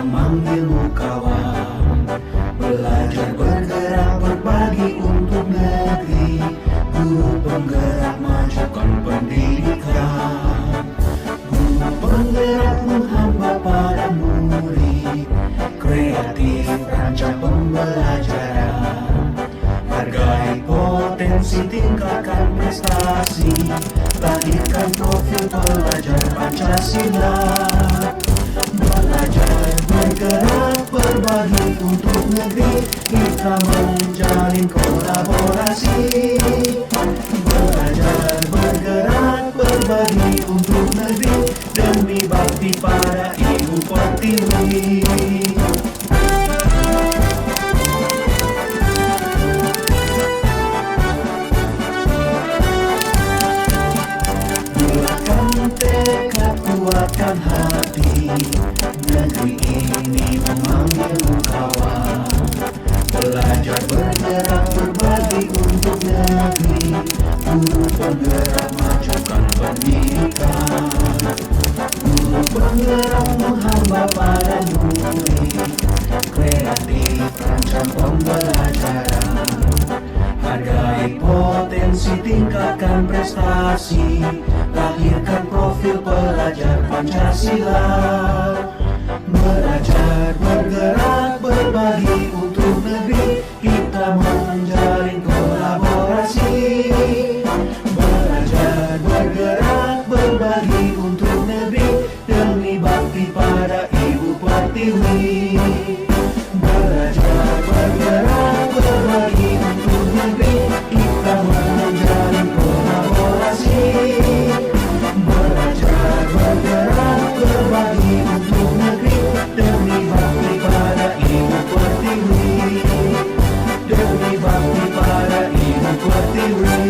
memanggilmu kawan. Belajar bergerak berbagi untuk negeri, guru penggerak majukan pendidikan. Guru penggerak menghamba pada murid, kreatif rancang pembelajaran. Hargai potensi, tingkatkan prestasi, lahirkan profil pelajar Pancasila. Belajar bergerak berbagi untuk negeri, kita menjalin kolaborasi. Belajar bergerak berbagi untuk negeri, demi bakti pada Ibu Pertiwi. Kuatkan hati, negeri ini memanggilmu kawan. Belajar bergerak berbagi untuk negeri, guru penggerak majukan pendidikan. Guru penggerak menghamba pada murid, kreatif rancang pembelajaran. Hargai potensi, tingkatkan prestasi, lahirkan profil pelajar Pancasila. Belajar bergerak berbagi untuk negeri, kita menjalin kolaborasi. Belajar bergerak berbagi untuk negeri, demi bakti pada Ibu Pertiwi. Belajar bergerak berbagi untuk negeri, kita menjalin kolaborasi. Belajar bergerak berbagi untuk negeri, demi bakti pada Ibu Pertiwi. Demi bakti pada Ibu Pertiwi.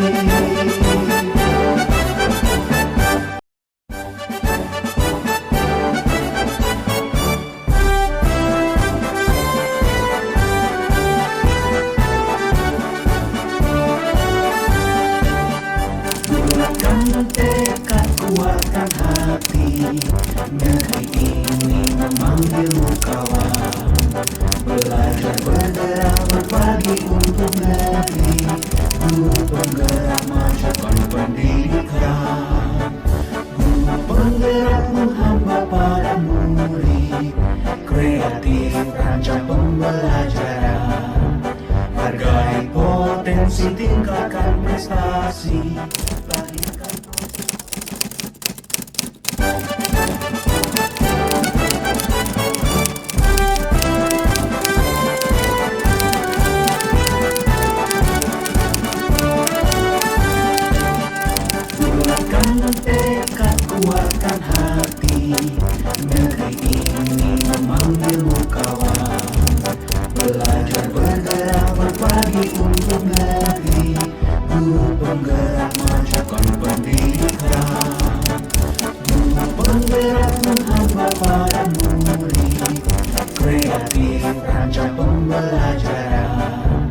Tekad, kuatkan hati, negeri ini memanggilmu kawan. Belajar bergerak berbagi untuk negeri, guru penggerak majukan pendidikan. Guru penggerak menghamba pada murid, kreatif rancang pembelajaran. Hargai potensi, tingkatkan prestasi, lahirkan tekad, kuatkan hati, negeri ini memanggilmu kawan. Belajar bergerak berbagi untuk negeri, guru penggerak majukan pendidikan. Guru penggerak menghamba pada murid, kreatif rancang pembelajaran.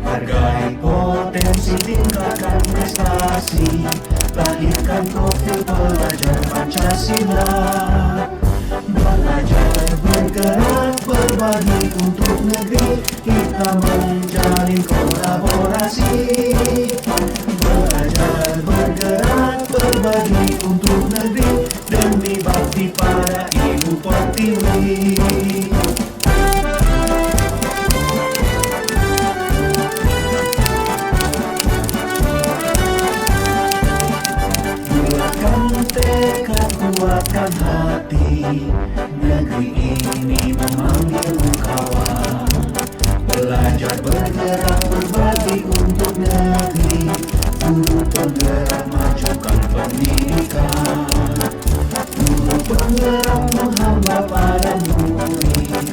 Hargai potensi, tingkatkan prestasi, lahirkan profil pelajar Pancasila. Belajar bergerak berbagi untuk negeri, kita menjalin kolaborasi. Belajar bergerak berbagi untuk negeri, demi bakti pada Ibu Pertiwi. Tekad, kuatkan hati, negeri ini memanggilmu kawan. Belajar bergerak berbagi untuk negeri, guru penggerak majukan pendidikan. Guru penggerak menghamba pada murid,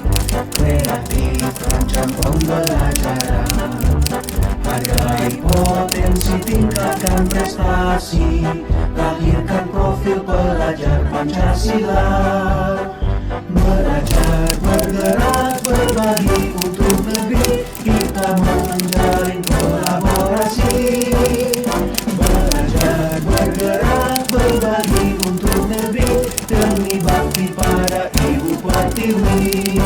kreatif rancang pembelajaran. Hargai potensi, tingkatkan prestasi, lahirkan profil pelajar Pancasila. Belajar bergerak berbagi untuk negeri, kita menjalin kolaborasi. Belajar bergerak berbagi untuk negeri, demi bakti pada Ibu Pertiwi.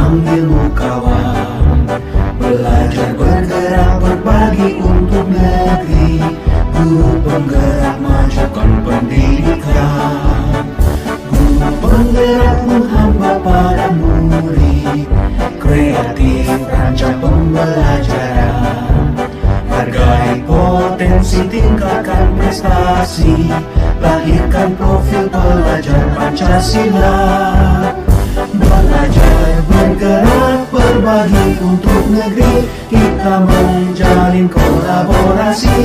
memanggilmu kawan. Belajar bergerak berbagi untuk negeri, guru penggerak majukan pendidikan. Guru penggerak menghamba pada murid, kreatif rancang pembelajaran. Hargai potensi, tingkatkan prestasi, lahirkan profil pelajar Pancasila. Belajar bergerak berbagi untuk negeri, kita menjalin kolaborasi.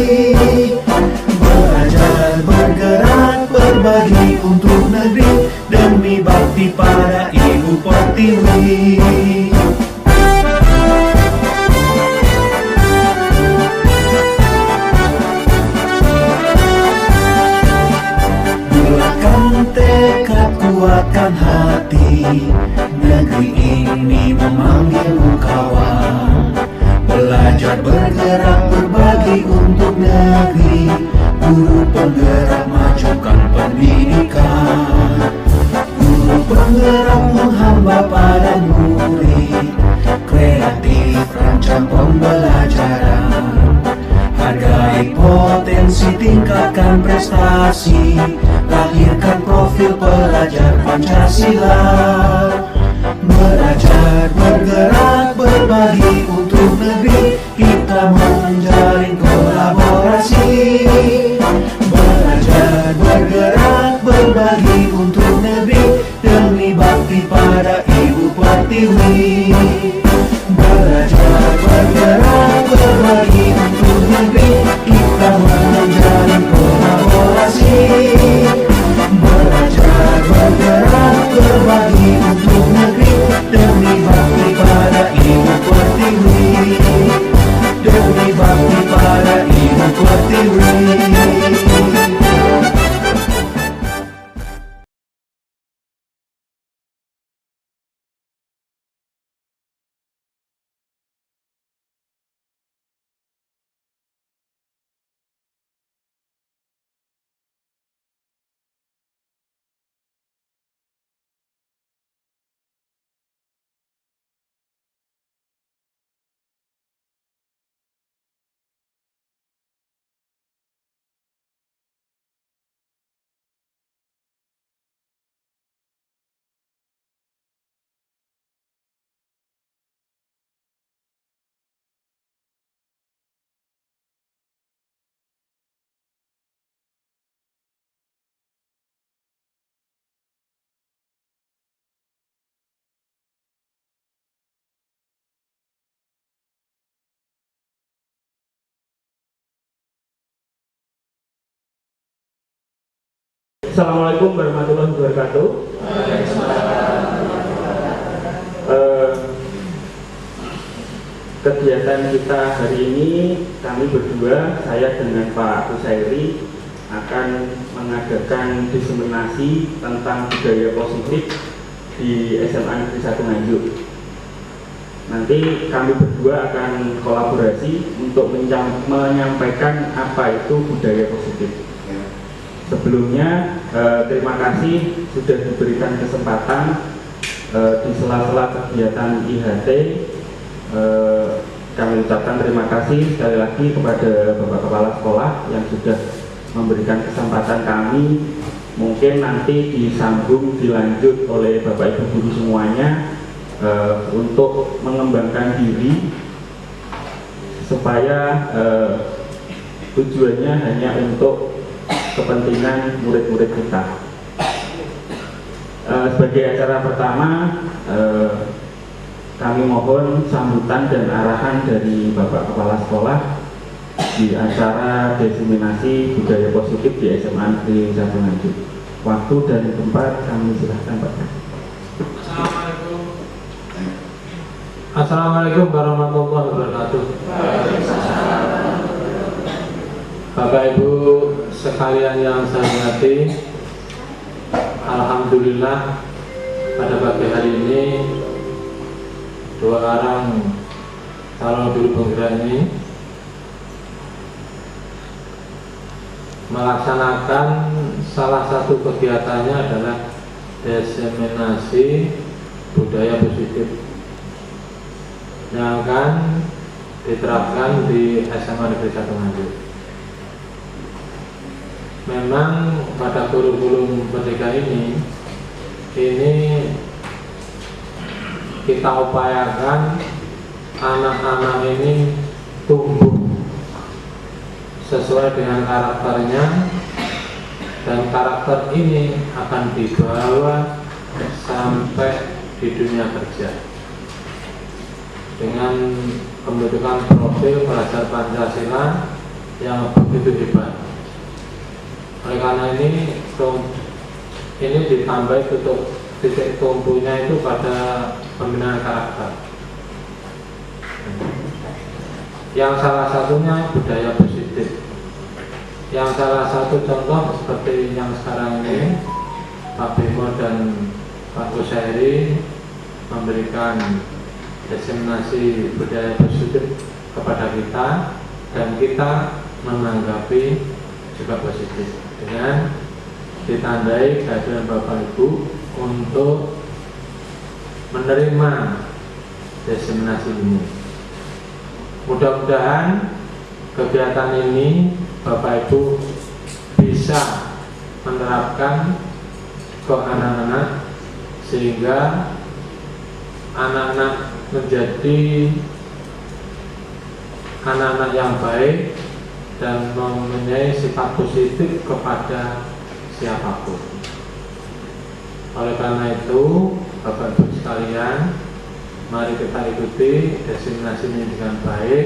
Belajar bergerak berbagi untuk negeri, demi bakti pada Ibu Pertiwi. Kuatkan hati, negeri ini memanggilmu kawan. Belajar bergerak berbagi untuk negeri, guru penggerak majukan pendidikan. Guru penggerak menghamba pada murid, kreatif rancang pembelajaran. Hargai potensi, tingkatkan prestasi, lahirkan profil pelajar Pancasila. Belajar bergerak berbagi untuk negeri, kita menjalin kolaborasi. Belajar bergerak berbagi untuk negeri, demi bakti pada Ibu Pertiwi. Belajar bergerak berbagi untuk negeri, kita menjalin kolaborasi. Belajar bergerak berbagi untuk negeri, demi bakti pada Ibu Pertiwi. Demi bakti pada Ibu Pertiwi. Assalamualaikum warahmatullahi wabarakatuh. Kegiatan kita hari ini, kami berdua, saya dengan Pak Kusairi, akan mengadakan diseminasi tentang budaya positif di SMA Negeri 1 Nganjuk. Nanti kami berdua akan kolaborasi untuk menyampaikan apa itu budaya positif. Sebelumnya, terima kasih sudah diberikan kesempatan di sela-sela kegiatan IHT. Kami ucapkan terima kasih sekali lagi kepada Bapak Kepala Sekolah yang sudah memberikan kesempatan kami. Mungkin nanti disambung dilanjut oleh Bapak Ibu guru semuanya untuk mengembangkan diri, supaya tujuannya hanya untuk kepentingan murid-murid kita. Sebagai acara pertama, kami mohon sambutan dan arahan dari Bapak Kepala Sekolah di acara diseminasi budaya positif di SMA Negeri 1 Nganjuk. Waktu dan tempat kami silahkan Pak. Assalamualaikum warahmatullahi wabarakatuh. Bapak Ibu sekalian yang saya hormati, alhamdulillah pada pagi hari ini 2 orang calon guru penggerak ini melaksanakan salah satu kegiatannya adalah diseminasi budaya positif yang akan diterapkan di SMA Negeri 1 Nganjuk. Memang pada kurikulum merdeka ini kita upayakan anak-anak ini tumbuh sesuai dengan karakternya, dan karakter ini akan dibawa sampai di dunia kerja dengan pembentukan profil pelajar Pancasila yang begitu hebat. Oleh karena ini ditambah titik tumpunya itu pada pembinaan karakter. Yang salah satunya budaya positif. Yang salah satu contoh seperti yang sekarang ini Pak Bimo dan Pak Kusairi memberikan diseminasi budaya positif kepada kita, dan kita menanggapi juga positif dengan ditandai kehadiran Bapak Ibu untuk menerima diseminasi ini. Mudah-mudahan kegiatan ini Bapak Ibu bisa menerapkan ke anak-anak sehingga anak-anak menjadi anak-anak yang baik dan mempunyai sifat positif kepada siapapun. Oleh karena itu, Bapak Ibu sekalian, mari kita ikuti diseminasi ini dengan baik,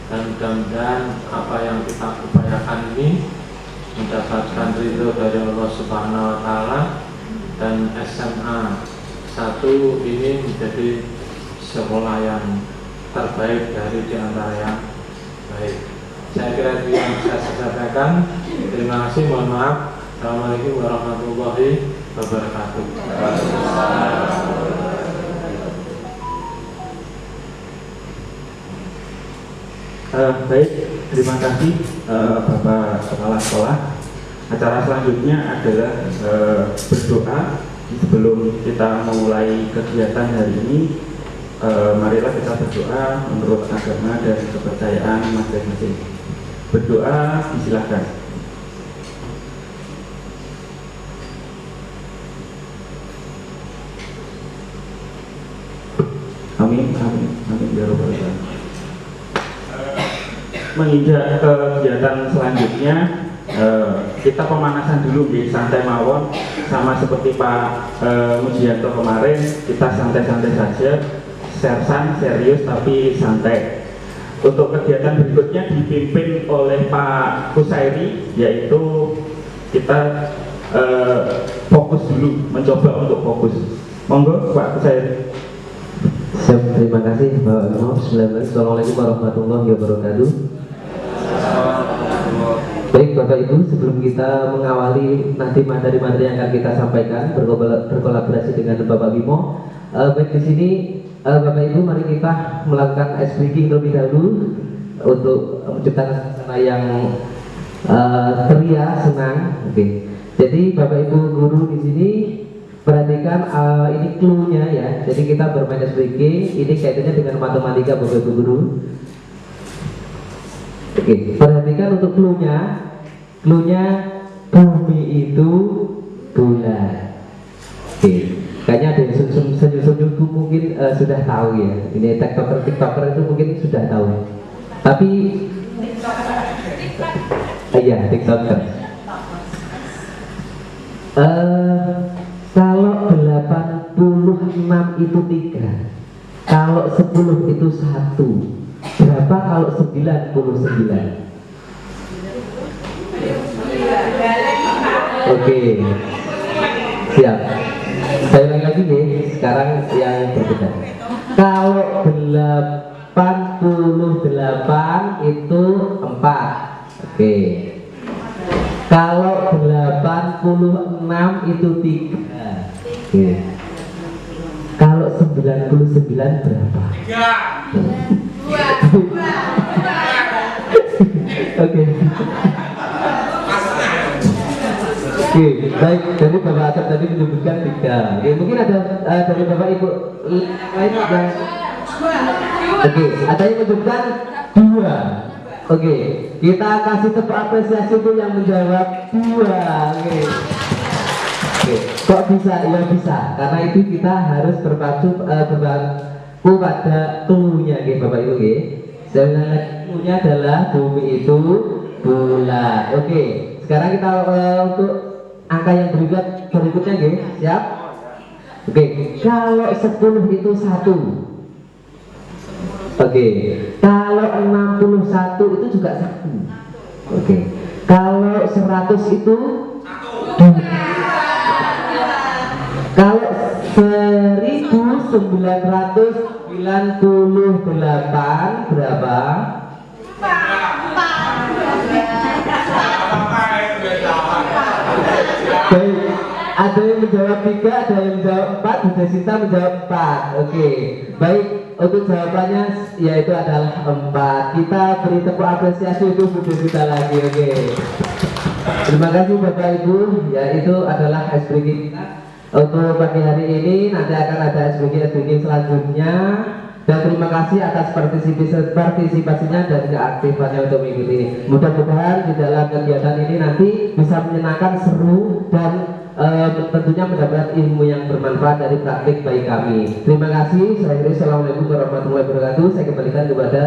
dan mudah-mudahan apa yang kita upayakan ini mendapatkan ridho dari Allah Subhanahu wa Ta'ala, dan SMA 1 ini menjadi sekolah yang terbaik dari di antara yang baik. Saya kira itu yang bisa saya sampaikan. Terima kasih, mohon maaf. Assalamualaikum warahmatullahi wabarakatuh. Baik, terima kasih Bapak Kepala Sekolah. Acara selanjutnya adalah berdoa. Sebelum kita memulai kegiatan hari ini, marilah kita berdoa menurut agama dan kepercayaan masing-masing. Berdoa, disilahkan. Amin, amin, amin ya rabbal alamin. Menginjak kegiatan selanjutnya, kita pemanasan dulu di santai mawon, sama seperti Pak Mujianto kemarin, kita santai-santai saja, sersan serius tapi santai. Untuk kegiatan berikutnya dipimpin oleh Pak Kusairi, yaitu kita fokus dulu, mencoba untuk fokus. Monggo Pak Kusairi. Siap, terima kasih Bapak Imam. Assalamualaikum warahmatullahi wabarakatuh. Baik Bapak Ibu, sebelum kita mengawali nanti materi-materi yang akan kita sampaikan berkolaborasi dengan Bapak Bimo, baik di sini Bapak Ibu, mari kita melakukan ice breaking terlebih dahulu untuk menciptakan suasana yang ceria, senang. Oke. Jadi Bapak Ibu guru di sini perhatikan ini clue-nya ya. Jadi kita bermain ice breaking, ini kaitannya dengan matematika Bapak Ibu guru. Oke, perhatikan untuk clue-nya. Clue-nya bumi itu bulan. Oke, kayaknya ada yang senyum-senyum mungkin sudah tahu ya. Ini tiktoker itu mungkin sudah tahu. Tapi iya, tiktoker. Kalau 86 itu 3, kalau 10 itu 1, berapa kalau 99? Oke, siap. Saya ulangi lagi nih, sekarang yang berbeda. Kalau 88 itu 4. Oke. Kalau 86 itu 3. Oke. Kalau 99 berapa? 3. Oke. Oke, baik. Dari Bapak Asep tadi menyebutkan 3. Oke, mungkin ada dari Bapak Ibu lain yang Oke, ada yang menunjukkan 2. Oke, kita kasih tepuk apresiasi untuk yang menjawab 2. Oke. Oke, kok bisa? Ya bisa, karena itu kita harus berpacu pada clue-nya, Bapak Ibu. Clue-nya adalah bumi itu bulat. Oke, sekarang kita untuk angka yang berikutnya, siap? Oke, kalau 10 itu 1. Oke, kalau 61 itu juga 1. Oke, kalau 100 itu 2. Kalau 1998 berapa? Baik, ada yang menjawab 3, ada yang menjawab 4, Bu Desita menjawab 4. Oke, baik, untuk jawabannya yaitu adalah 4. Kita beri tepuk apresiasi untuk Bu Desita lagi. Oke, terima kasih Bapak Ibu. Ya, itu adalah SBG kita untuk pagi hari ini. Nanti akan ada SBG selanjutnya. Dan terima kasih atas partisipasinya dan keaktifannya untuk minggu ini. Mudah-mudahan di dalam kegiatan ini nanti bisa menyenangkan, seru, dan tentunya mendapat ilmu yang bermanfaat dari praktik baik kami. Terima kasih. Saya kira Assalamualaikum warahmatullahi wabarakatuh. Saya kembalikan kepada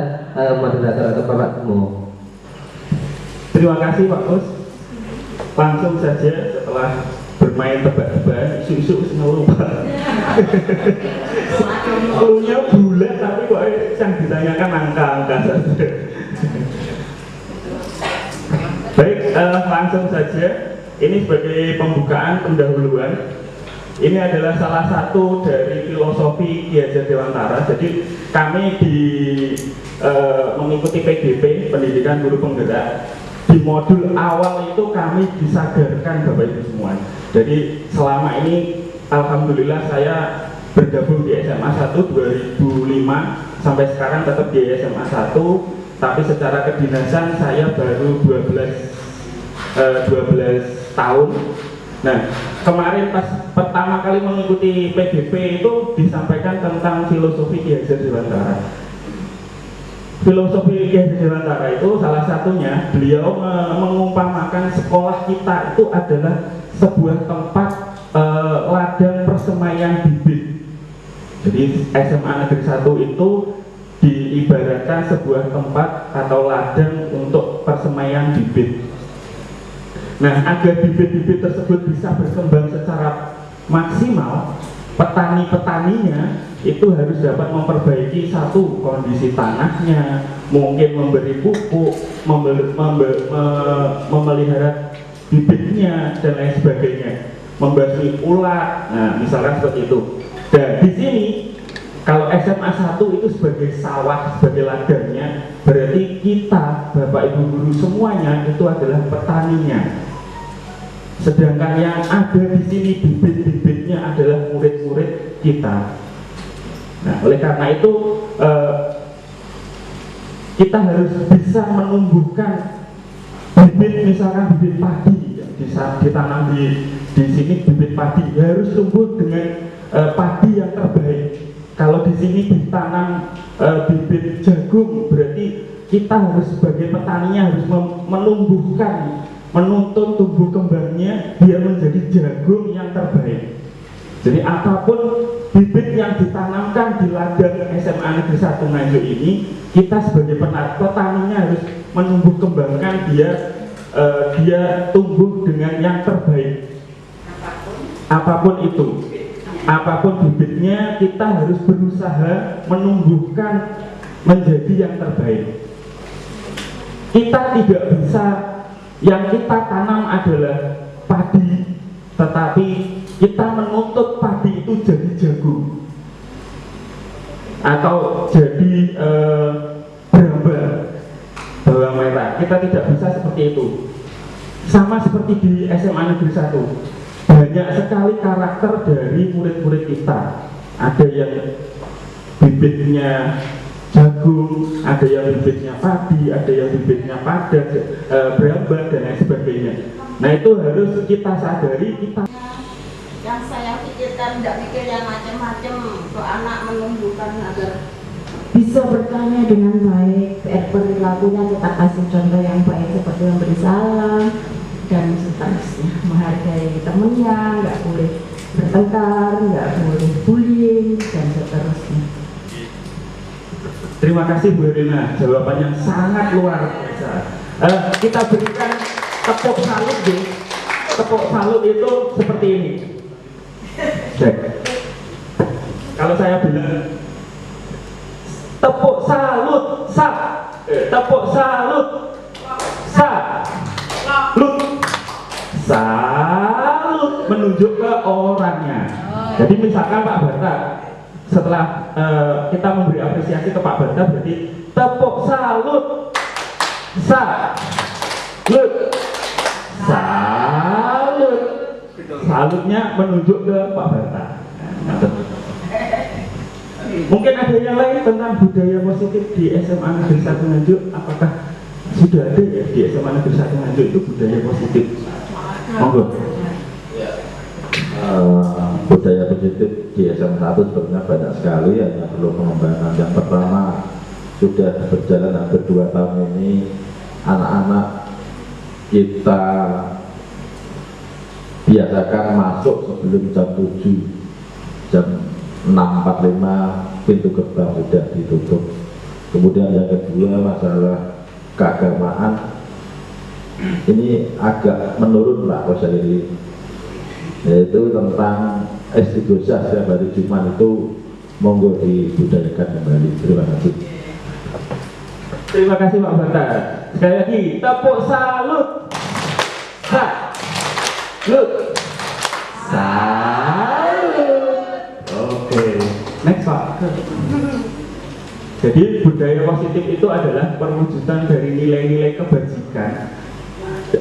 moderator atau Bapak Temu. Terima kasih Pak Gus. Langsung saja setelah bermain tebak-tebakan, isu-isu semua lupa. Cluenya bulat tapi kok yang ditanyakan angka-angka saja. Baik, langsung saja. Ini sebagai pembukaan pendahuluan. Ini adalah salah satu dari filosofi Ki Hajar Dewantara. Jadi kami mengikuti PGP, Pendidikan Guru Penggerak. Di modul awal itu kami disadarkan Bapak Ibu semua. Jadi selama ini alhamdulillah saya bergabung di SMA 1 2005 sampai sekarang tetap di SMA 1, tapi secara kedinasan saya baru 12 tahun. Nah, kemarin pas pertama kali mengikuti PGP itu disampaikan tentang filosofi Ki Hajar Dewantara. Filosofi Ki Hajar Dewantara itu salah satunya beliau mengumpamakan sekolah kita itu adalah sebuah tempat ladang persemaian bibit. Jadi SMA Negeri 1 itu diibaratkan sebuah tempat atau ladang untuk persemaian bibit. Nah, agar bibit-bibit tersebut bisa berkembang secara maksimal, petani-petaninya itu harus dapat memperbaiki satu kondisi tanahnya, mungkin memberi pupuk, memelihara bibitnya dan lain sebagainya, membasmi ulat. Nah, misalkan seperti itu. Dan di sini kalau SMA 1 itu sebagai sawah, sebagai ladangnya, berarti kita Bapak Ibu guru semuanya itu adalah petaninya. Sedangkan yang ada di sini bibit-bibitnya adalah murid-murid kita. Nah, oleh karena itu kita harus bisa menumbuhkan bibit, misalkan bibit padi, ditanam di sini bibit padi harus tumbuh dengan padi yang terbaik. Kalau di sini ditanam bibit jagung, berarti kita harus sebagai petaninya harus menumbuhkan, menuntun tumbuh kembangnya biar menjadi jagung yang terbaik. Jadi apapun bibit yang ditanamkan di ladang SMA Negeri 1 Nganjuk ini, kita sebagai petaninya harus menumbuh kembangkan dia tumbuh dengan yang terbaik. Apapun itu, apapun bibitnya, kita harus berusaha menumbuhkan menjadi yang terbaik. Kita tidak bisa yang kita tanam adalah padi, tetapi kita menuntut padi itu jadi jagung atau jadi bawang merah. Kita tidak bisa seperti itu. Sama seperti di SMA Negeri 1, banyak sekali karakter dari murid-murid kita. Ada yang bibitnya jagung, ada yang bibitnya padi, ada yang bibitnya padat, berambat dan lain sebagainya. Nah, itu harus kita sadari. Yang saya pikirkan tidak pikir yang macam-macam, ke anak menumbuhkan agar bisa bertanya dengan baik, perilakunya kita kasih contoh yang baik seperti memberi salam dan seterusnya, menghargai temennya, nggak boleh bertengkar, nggak boleh bullying dan seterusnya. Terima kasih Bu Rina, jawabannya sangat luar biasa. Kita berikan tepuk salut deh. Tepuk salut itu seperti ini. Cek. Kalau saya bilang tepuk salut, tepuk salut, salut menunjuk ke orangnya. Jadi misalkan Pak Barta, setelah kita memberi apresiasi ke Pak Barta, berarti tepuk salut, salut, salutnya menunjuk ke Pak Barta. Mungkin ada yang lain tentang budaya positif di SMA Negeri 1 Nganjuk. Apakah sudah ada ya di SMA Negeri 1 Nganjuk itu budaya positif? Monggo. Budaya positif di SMA 1 sebenarnya banyak sekali, hanya perlu pengembangan. Yang pertama, sudah berjalan hampir 2 tahun ini, anak-anak kita biasakan masuk sebelum jam 7, jam 6.45 pintu gerbang sudah ditutup. Kemudian yang kedua, masalah keagamaan ini agak menurun Pak Kosairi, yaitu tentang istighosah setiap hari Jumat itu monggo dibudayakan kembali. Terima kasih. Terima kasih Pak Barta. Sekali lagi tepuk salut, salut. Oke, next Pak. Jadi budaya positif itu adalah perwujudan dari nilai-nilai kebajikan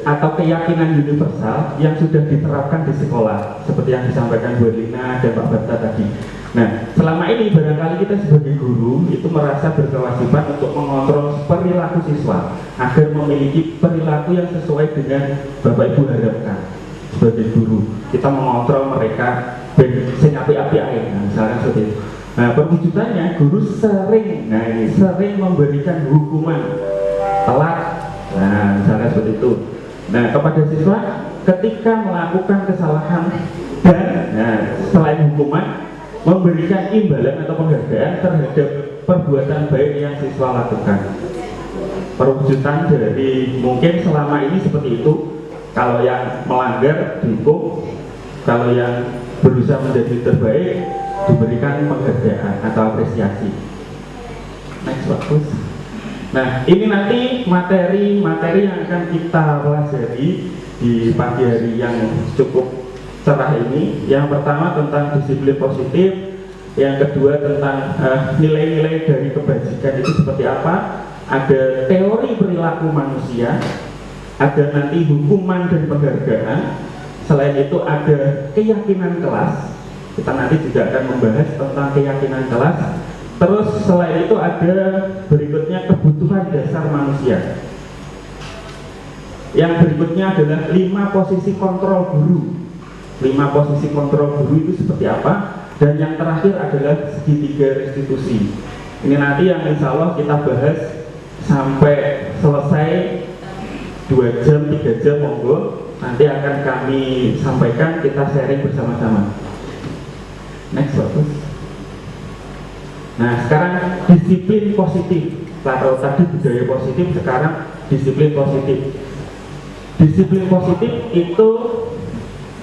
atau keyakinan universal yang sudah diterapkan di sekolah, seperti yang disampaikan Bu Lina dan Pak Barta tadi. Nah, selama ini barangkali kita sebagai guru itu merasa berkewajiban untuk mengontrol perilaku siswa agar memiliki perilaku yang sesuai dengan Bapak Ibu harapkan. Sebagai guru, kita mengontrol mereka ben sing api-api ae, misalnya seperti itu. Nah, perwujudannya guru sering memberikan hukuman telat, nah misalnya seperti itu. Nah, kepada siswa ketika melakukan kesalahan dan selain hukuman memberikan imbalan atau penghargaan terhadap perbuatan baik yang siswa lakukan. Perwujudan dari mungkin selama ini seperti itu. Kalau yang melanggar dihukum, kalau yang berusaha menjadi terbaik diberikan penghargaan atau apresiasi. Next bagus. Nah, ini nanti materi yang akan kita pelajari di pagi hari yang cukup cerah ini. Yang pertama tentang disiplin positif, yang kedua tentang nilai-nilai dari kebajikan itu seperti apa, ada teori perilaku manusia, ada nanti hukuman dan penghargaan. Selain itu ada keyakinan kelas, kita nanti juga akan membahas tentang keyakinan kelas. Terus selain itu ada berikutnya kebutuhan dasar manusia. Yang berikutnya adalah 5 posisi kontrol guru. 5 posisi kontrol guru itu seperti apa? Dan yang terakhir adalah segitiga restitusi. Ini nanti yang insya Allah kita bahas sampai selesai 2 jam, 3 jam, monggo. Nanti akan kami sampaikan, kita sharing bersama-sama. Next, bagus. Nah, sekarang disiplin positif. Kalau tadi budaya positif, sekarang disiplin positif. Disiplin positif itu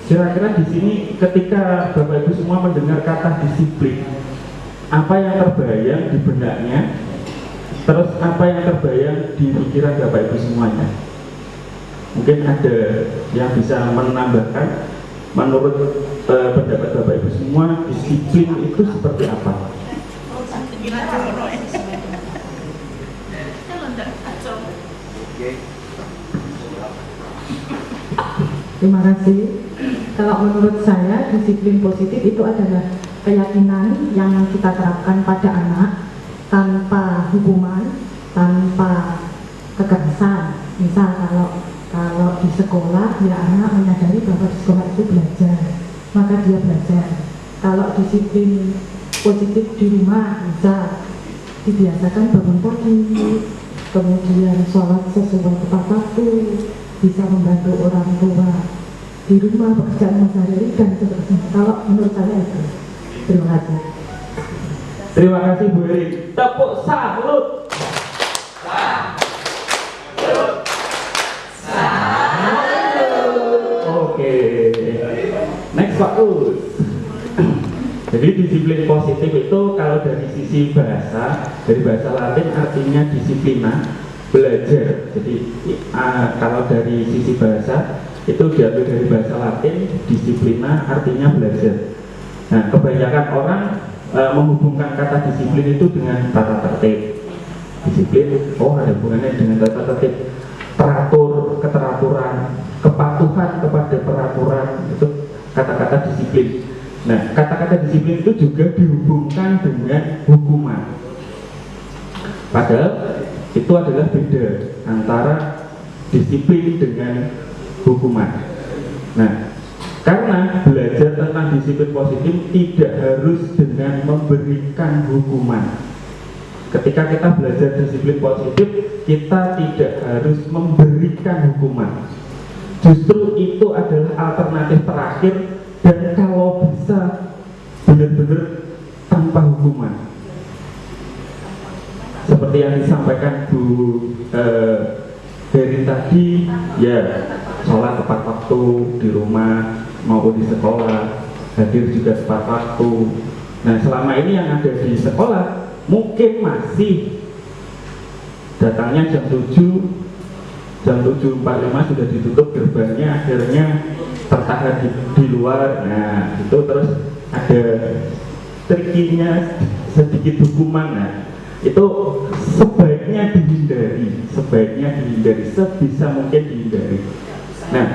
kira-kira di sini ketika Bapak Ibu semua mendengar kata disiplin, apa yang terbayang di benaknya, terus apa yang terbayang di pikiran Bapak Ibu semuanya? Mungkin ada yang bisa menambahkan. Menurut pendapat Bapak Ibu semua, disiplin itu seperti apa? Terima kasih. Kalau menurut saya, disiplin positif itu adalah keyakinan yang kita terapkan pada anak tanpa hukuman, tanpa kekerasan. Misal kalau di sekolah ya anak menyadari bahwa di sekolah itu belajar, maka dia belajar. Kalau disiplin positif di rumah, misal dibiasakan bangun pagi, kemudian sholat sesuai tepat waktu, bisa membantu orang tua di rumah, pekerjaan sehari-hari dan seterusnya. Kalau menurut saya itu. Terima kasih. Terima kasih Bu Erin. Tepuk salut. Oke. Next Pak Us. Jadi disiplin positif itu kalau dari sisi bahasa, dari bahasa Latin artinya disiplina, belajar. Jadi kalau dari sisi bahasa itu diambil dari bahasa Latin, disiplina artinya belajar. Nah, kebanyakan orang menghubungkan kata disiplin itu dengan tata tertib. Disiplin, oh ada hubungannya dengan tata tertib. Teratur, keteraturan, kepatuhan kepada peraturan, itu kata-kata disiplin. Nah, kata-kata disiplin itu juga dihubungkan dengan hukuman. Padahal itu adalah beda antara disiplin dengan hukuman. Nah, karena belajar tentang disiplin positif tidak harus dengan memberikan hukuman. Ketika kita belajar disiplin positif, kita tidak harus memberikan hukuman. Justru itu adalah alternatif terakhir, dan kalau bisa benar-benar tanpa hukuman. Seperti yang disampaikan Bu Heri tadi, ya sholat tepat waktu di rumah maupun di sekolah, hadir juga tepat waktu. Nah, selama ini yang ada di sekolah mungkin masih datangnya jam 7:45 sudah ditutup gerbangnya, akhirnya tertahan di luar. Nah, itu terus ada trikinya sedikit hukuman. Nah, itu sebaiknya dihindari, sebisa mungkin dihindari. Nah,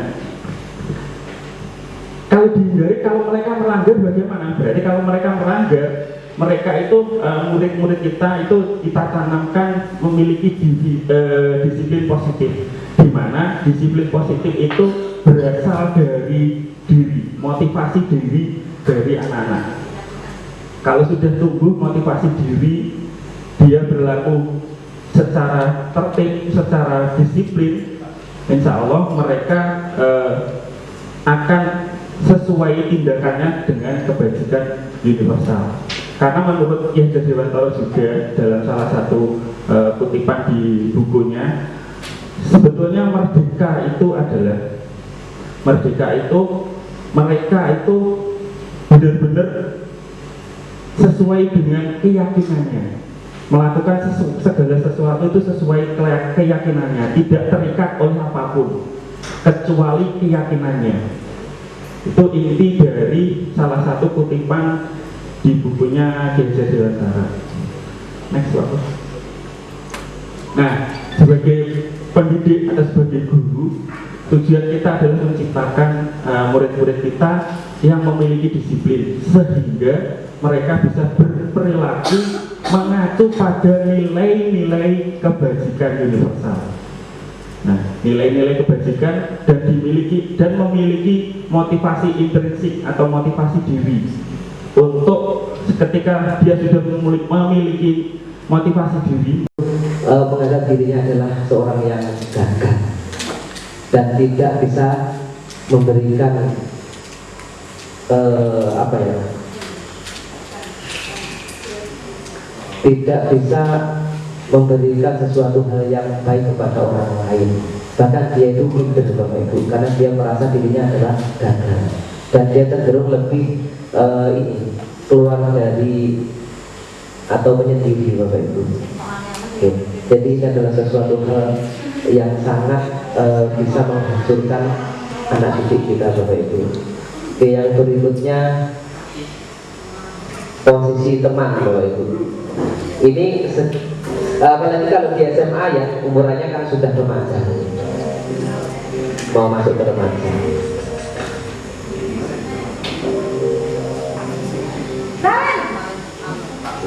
kalau dihindari, kalau mereka melanggar bagaimana? Berarti kalau mereka melanggar, mereka itu murid-murid kita itu kita tanamkan memiliki disiplin positif, di mana disiplin positif itu berasal dari diri, motivasi diri dari anak-anak. Kalau sudah tumbuh motivasi diri, dia berlaku secara tertib, secara disiplin, insya Allah mereka akan sesuai tindakannya dengan kebajikan universal. Karena menurut Ki Hajar Dewantara juga dalam salah satu kutipan di bukunya, sebetulnya merdeka itu mereka itu benar-benar sesuai dengan keyakinannya, melakukan segala sesuatu itu sesuai keyakinannya, tidak terikat oleh apapun kecuali keyakinannya. Itu inti dari salah satu kutipan di bukunya Ki Hajar Dewantara. Next Pak. Nah, sebagai pendidik atau sebagai guru, tujuan kita adalah menciptakan murid-murid kita yang memiliki disiplin, sehingga mereka bisa berperilaku mengacu pada nilai-nilai kebajikan universal. Nah, nilai-nilai kebajikan dan memiliki motivasi intrinsik atau motivasi diri untuk ketika dia sudah memiliki motivasi diri, menganggap dirinya adalah seorang yang gagah dan tidak bisa memberikan tidak bisa memberikan sesuatu hal yang baik kepada orang lain. Bahkan dia itu minder Bapak Ibu, karena dia merasa dirinya adalah gagal dan dia cenderung lebih keluar dari atau menyendiri Bapak Ibu. Oke. Jadi ini adalah sesuatu hal yang sangat bisa menghancurkan anak didik kita Bapak Ibu. Oke, yang berikutnya posisi teman Bapak Ibu. Ini apalagi kalau di SMA ya, umurannya kan sudah remaja, mau masuk ke remaja.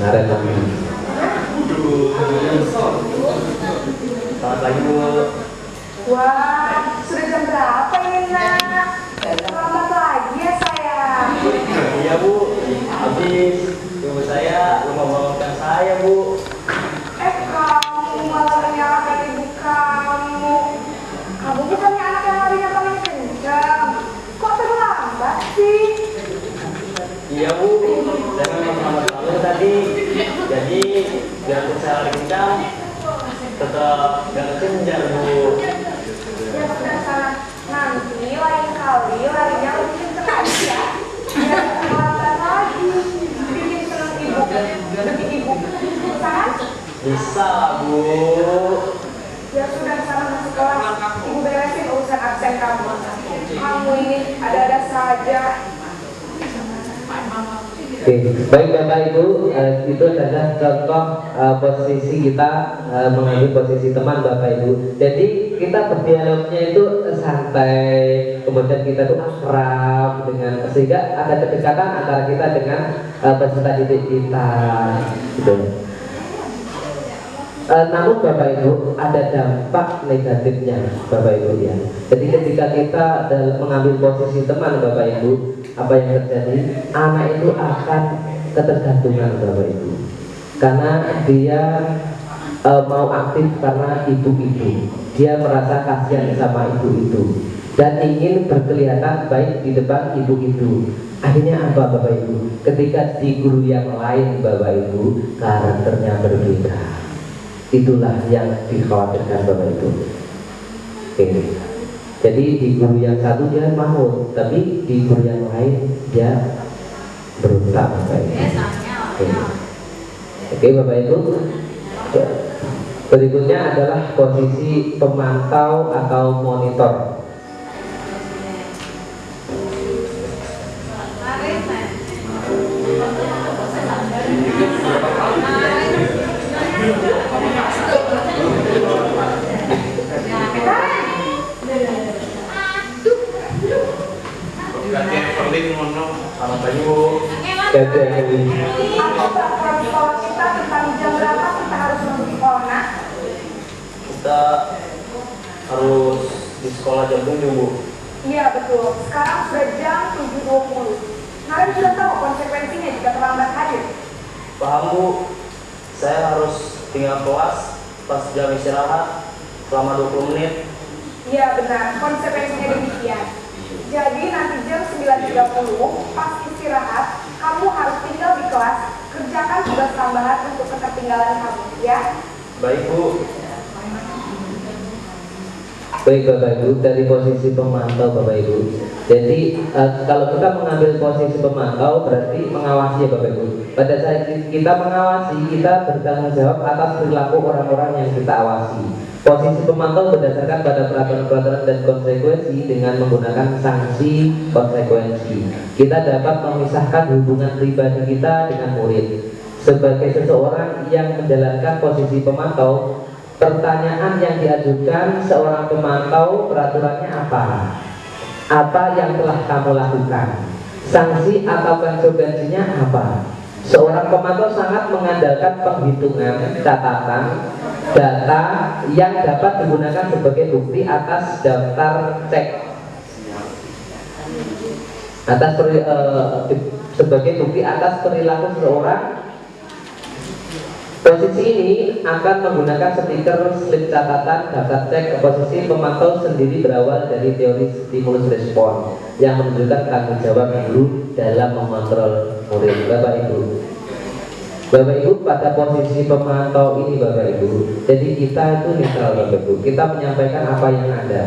Naren lagi. Selamat pagi Bu. Wah, sudah jam berapa ini nak? Selamat pagi ya sayang. Iya Bu, habis ibu saya lupa bangunkan saya Bu. biarpun saya lari kencang tetap gak kejar Bu. Ya sudah sana. Nanti lain kali larinya lebih kenceng lagi ya. Biar kelihatan lagi. Bikin seneng ibu. Bikin ibu. Usaha? Bisa lah Bu. Ya sudah sana masuk kelas. Ibu beresin urusan absen kamu. Kamu ini ada-ada saja. Oke, baik Bapak Ibu, itu adalah contoh posisi kita mengambil posisi teman Bapak Ibu. Jadi kita berdialognya itu santai, kemudian kita tuh akrab dengan, sehingga ada kedekatan antara kita dengan peserta didik kita. Gitu. Namun Bapak Ibu ada dampak negatifnya Bapak Ibu ya. Jadi ketika kita mengambil posisi teman Bapak Ibu, apa yang terjadi? Anak itu akan ketergantungan Bapak Ibu, karena dia mau aktif karena ibu itu. Dia merasa kasihan sama ibu itu dan ingin berkelihatan baik di depan ibu itu. Akhirnya apa Bapak Ibu? Ketika di guru yang lain Bapak Ibu karakternya berbeda. Itulah yang dikhawatirkan Bapak Ibu. Oke. Jadi di guru yang satu dia mau, tapi di guru yang lain dia berontak Bapak Ibu. Oke Bapak Ibu. Berikutnya adalah posisi pemantau atau monitor. Apa peraturan sekolah kita tentang jam berapa kita harus masuk sekolah, nak? Kita harus di sekolah jam 7 Bu. Iya betul. Sekarang sudah jam 7.20. Kalian sudah tahu konsekuensinya jika terlambat hadir. Paham Bu, saya harus tinggal kelas pas jam istirahat selama 20 menit. Iya benar, konsekuensinya demikian. Jadi nanti jam 9.30 pas istirahat, kamu harus tinggal di kelas, kerjakan tugas tambahan untuk ketertinggalan kamu, ya? Baik Bu. Baik Bapak Ibu, dari posisi pemantau Bapak Ibu. Jadi kalau kita mengambil posisi pemantau berarti mengawasi ya Bapak Ibu. Pada saat kita mengawasi, kita bertanggung jawab atas perilaku orang-orang yang kita awasi. Posisi pemantau berdasarkan pada peraturan-peraturan dan konsekuensi dengan menggunakan sanksi konsekuensi. Kita dapat memisahkan hubungan pribadi kita dengan murid. Sebagai seseorang yang menjalankan posisi pemantau, pertanyaan yang diajukan seorang pemantau peraturannya apa? Apa yang telah kamu lakukan? Sanksi atau konsekuensinya apa? Seorang pemantau sangat mengandalkan penghitungan, catatan, data yang dapat digunakan sebagai bukti atas daftar cek, sebagai bukti atas perilaku seseorang. Posisi ini akan menggunakan stiker slip catatan daftar cek. Posisi pemantau sendiri berawal dari teori stimulus respon yang menunjukkan tanggung jawab guru dalam mengontrol murid. Bapak Ibu, pada posisi pemantau ini Bapak Ibu, jadi kita itu netral Bapak Ibu. Kita menyampaikan apa yang ada,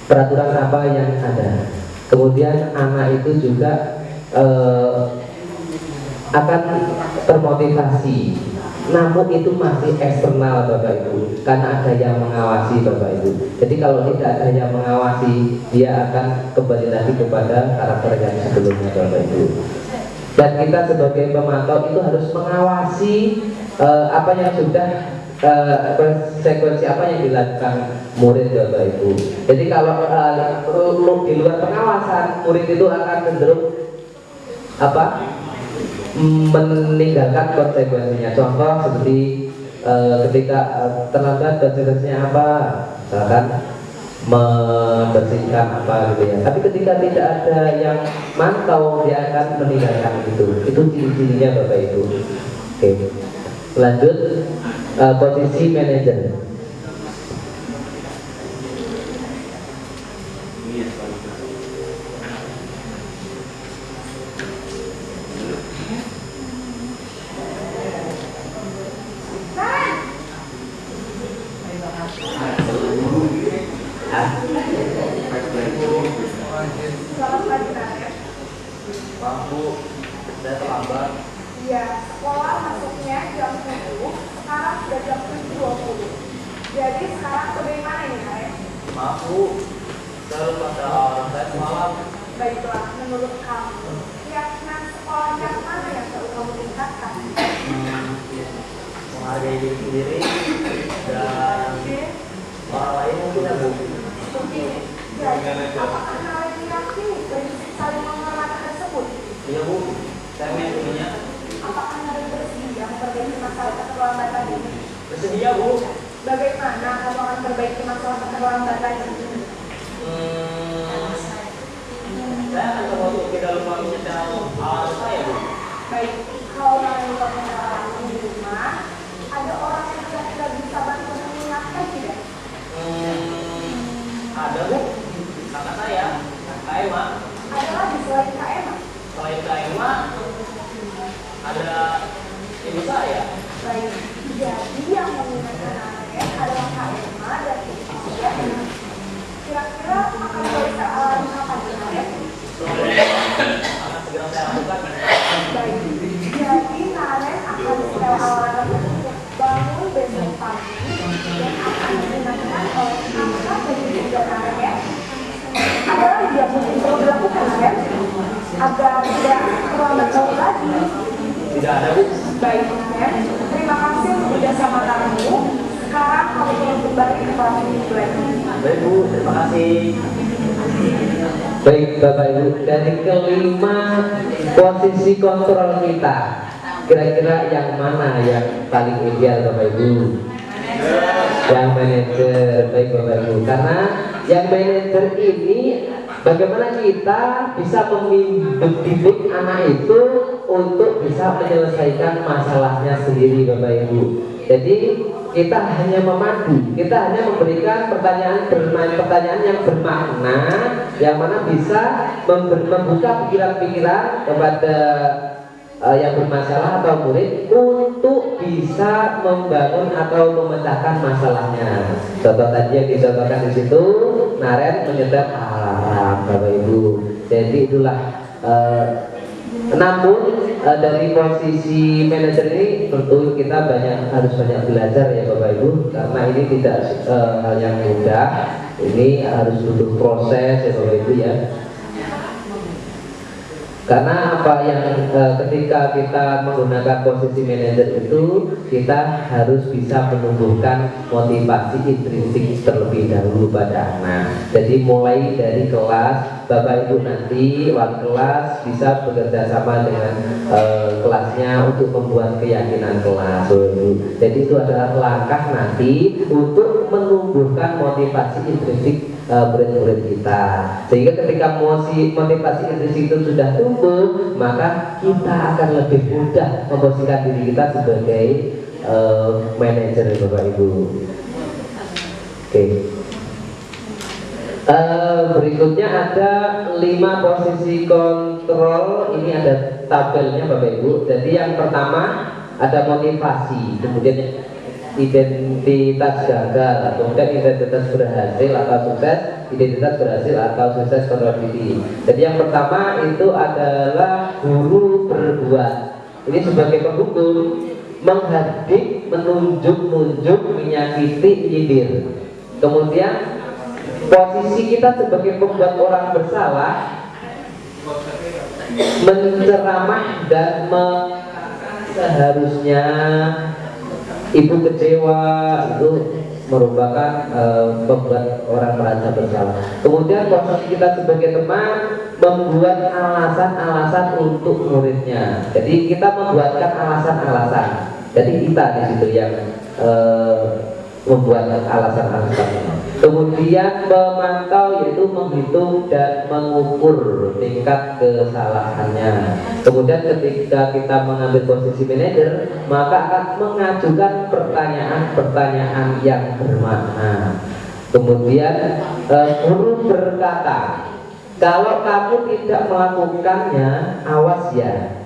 peraturan apa yang ada. Kemudian anak itu juga akan termotivasi. Namun itu masih eksternal Bapak Ibu, karena ada yang mengawasi Bapak Ibu. Jadi kalau tidak ada yang mengawasi, dia akan kembali lagi kepada karakter yang sebelumnya Bapak Ibu. Dan kita sebagai pemantau itu harus mengawasi apa yang sudah konsekuensi apa yang dilakukan murid Bapak Ibu. Jadi kalau di luar pengawasan, murid itu akan cenderung meninggalkan konsekuensinya. Contoh seperti ketika terlambat konsekuensinya apa, misalkan membersihkan apa gitu ya. Tapi ketika tidak ada yang mantau, dia akan meninggalkan itu. Itu ciri-cirinya Bapak Ibu. Oke, lanjut posisi manajer. pada jam 7.20. Jadi sekarang bagaimana ini, Karen? Maaf Bu, saya lupa soal saya semalam. Baiklah, menurut kamu, keyakinan sekolah yang mana yang perlu kamu tingkatkan? Menghargai diri sendiri dan orang lain mungkin ya Bu. Begini, jadi apakah kalian meyakini prinsip saling menghormati tersebut? Iya Bu, saya meyakininya. Apakah kalian bersedia memperbaiki masalah keterlambatan ini? Bersedia Bu. Bagaimana kamu akan memperbaiki masalah keterlambatan ini? Saya akan coba untuk tidak lupa menyetel alat saya Bu. Baik, kalau kalian lupa mengenalkan di rumah, ada orang yang kira-kira bisa bantu mengingatkan tidak? Ada Bu, kakak saya, Kak Emma. Ada lagi selain Kak Emma? Selain Kak Emma, ada ibu saya. Baik, jadi yang mengingatkan Aren adalah Kak Emma dan ibu ya. Kira-kira akan bisa alami apa nih Aren? Akan segera saya lakukan. Baik, jadi Aren akan setel alarm untuk bangun besok pagi dan akan digunakan oleh kakak dan ibu dan Aren. Ada lagi yang mungkin perlu dilakukan Aren agar tidak terlambat jauh lagi. Tidak ada Bu. Baik, Ren. Terima kasih untuk kerjasama kamu. Sekarang kamu boleh kembali ke kelas minggu lagi. Baik Bu, terima kasih. Baik Bapak Ibu, dari kelima posisi kontrol kita, kira-kira yang mana yang paling ideal Bapak Ibu? Yang manajer. Baik Bapak Ibu, karena yang manajer ini bagaimana kita bisa membimbing anak itu untuk bisa menyelesaikan masalahnya sendiri Bapak Ibu. Jadi kita hanya memandu, kita hanya memberikan pertanyaan yang bermakna, yang mana bisa membuka pikiran-pikiran kepada yang bermasalah atau murid untuk bisa membangun atau memecahkan masalahnya. Contoh tadi yang dicontohkan di situ, Naren menyetel alarm Bapak Ibu. Jadi itulah namun dari posisi manajer ini tentu kita harus banyak belajar ya Bapak Ibu, karena ini tidak hal yang mudah, ini harus butuh proses ya Bapak Ibu ya. Karena apa yang ketika kita menggunakan posisi manajer itu, kita harus bisa menumbuhkan motivasi intrinsik terlebih dahulu pada anak. Jadi mulai dari kelas, Bapak Ibu nanti wali kelas bisa bekerja sama dengan kelasnya untuk membuat keyakinan kelas. Jadi itu adalah langkah nanti untuk menumbuhkan motivasi intrinsik murid-murid kita, sehingga ketika motivasi intrinsik itu sudah tumbuh, maka kita akan lebih mudah memposisikan diri kita sebagai manajer Bapak Ibu. Oke. Berikutnya ada 5 posisi kontrol. Ini ada tabelnya Bapak Ibu. Jadi yang pertama ada motivasi, kemudian identitas gagal, kemudian identitas berhasil atau sukses, identitas berhasil atau sukses kontrol diri. Jadi yang pertama itu adalah guru berbuat. Ini sebagai penghukum, menghadik, menunjuk-nunjuk, menyakiti, menyindir. Kemudian posisi kita sebagai pembuat orang bersalah, menceramah dan seharusnya ibu kecewa, itu merupakan membuat orang merasa bersalah. Kemudian posisi kita sebagai teman, membuat alasan-alasan untuk muridnya. Jadi kita membuatkan alasan-alasan. Jadi kita di situ yang membuat alasan-alasan. Kemudian memantau, yaitu menghitung dan mengukur tingkat kesalahannya. Kemudian ketika kita mengambil posisi manajer, maka akan mengajukan pertanyaan-pertanyaan yang bermakna. Kemudian guru berkata, kalau kamu tidak melakukannya, awas ya,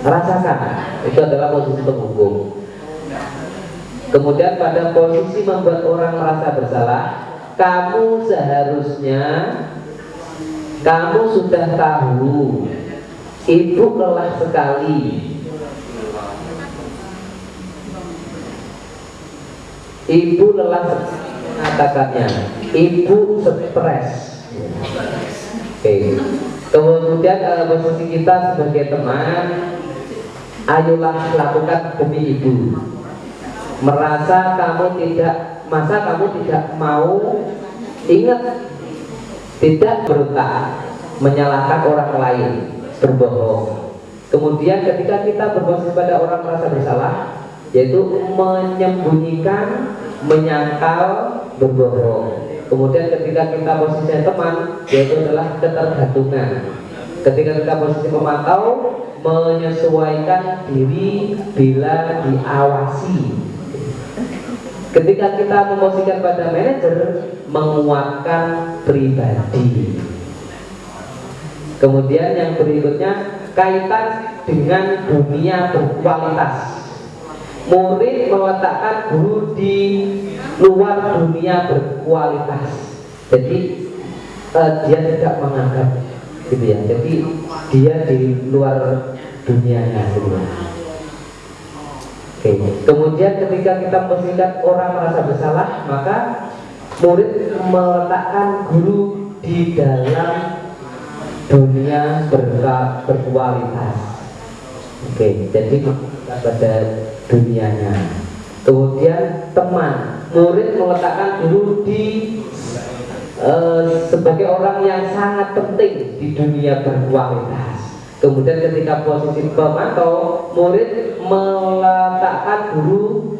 rasakan. Itu adalah posisi penghukum. Kemudian pada posisi membuat orang merasa bersalah, kamu seharusnya, kamu sudah tahu ibu lelah sekali. Ibu lelah mengatakannya, ibu stres. Oke. Kemudian posisi kita sebagai teman, ayolah lakukan demi ibu. Masa kamu tidak mau ingat, tidak berutak menyalahkan orang lain, berbohong. Kemudian ketika kita berposisi pada orang merasa bersalah, yaitu menyembunyikan, menyangkal, berbohong. Kemudian ketika kita posisi teman, yaitu adalah ketergantungan. Ketika kita posisi pemantau, menyesuaikan diri bila diawasi. Ketika kita memposisikan pada manajer, menguatkan pribadi. Kemudian yang berikutnya, kaitan dengan dunia berkualitas. Murid meletakkan guru di luar dunia berkualitas. Jadi dia tidak menganggap gitu ya. Jadi dia di luar dunianya gitu. Oke. Kemudian ketika kita memposisikan orang merasa bersalah, maka murid meletakkan guru di dalam dunia berkualitas. Oke, jadi pada dunianya. Kemudian teman, murid meletakkan guru di sebagai orang yang sangat penting di dunia berkualitas. Kemudian ketika posisi pemantau, murid meletakkan guru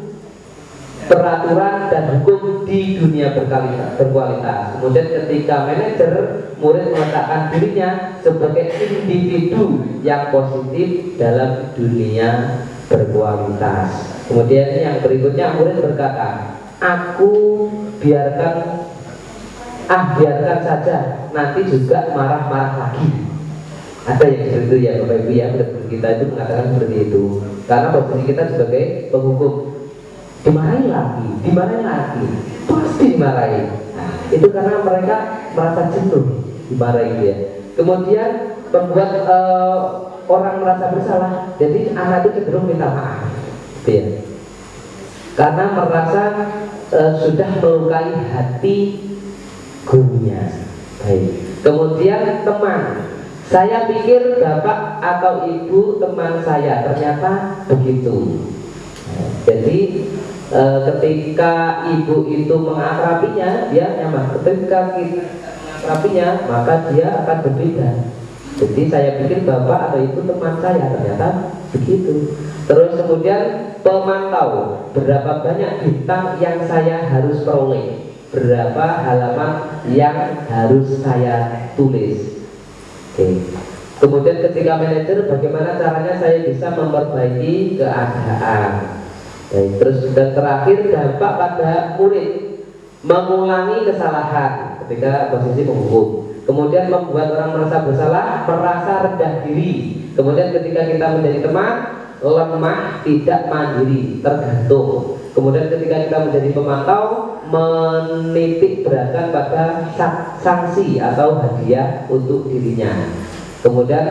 peraturan dan hukum di dunia berkualitas. Kemudian ketika manajer, murid meletakkan dirinya sebagai individu yang positif dalam dunia berkualitas. Kemudian yang berikutnya, murid berkata, biarkan saja, nanti juga marah-marah lagi. Ada yang seperti itu ya Bapak Ibu ya, kita itu mengatakan seperti itu. Karena posisi kita sebagai penghukum, dimarahin lagi, pasti dimarahin. Nah, itu karena mereka merasa jenuh dimarahin ya. Kemudian membuat orang merasa bersalah, jadi anak itu cenderung minta maaf, ya. Karena merasa sudah melukai hati gurunya. Baik. Kemudian teman, saya pikir bapak atau ibu teman saya, ternyata begitu. Jadi ketika ibu itu mengakrabinya, dia nyaman. Ketika kita mengakrabinya, maka dia akan berbeda. Jadi saya pikir bapak atau ibu teman saya, ternyata begitu. Terus kemudian pemantau, berapa banyak bintang yang saya harus peroleh, berapa halaman yang harus saya tulis. Oke. Kemudian ketika manajer, bagaimana caranya saya bisa memperbaiki keadaan. Terus dan terakhir, dampak pada murid, mengulangi kesalahan ketika posisi menghukum. Kemudian membuat orang merasa bersalah, merasa rendah diri. Kemudian ketika kita menjadi teman, lemah, tidak mandiri, tergantung. Kemudian ketika kita menjadi pemantau, menitik beratkan pada sanksi atau hadiah untuk dirinya. Kemudian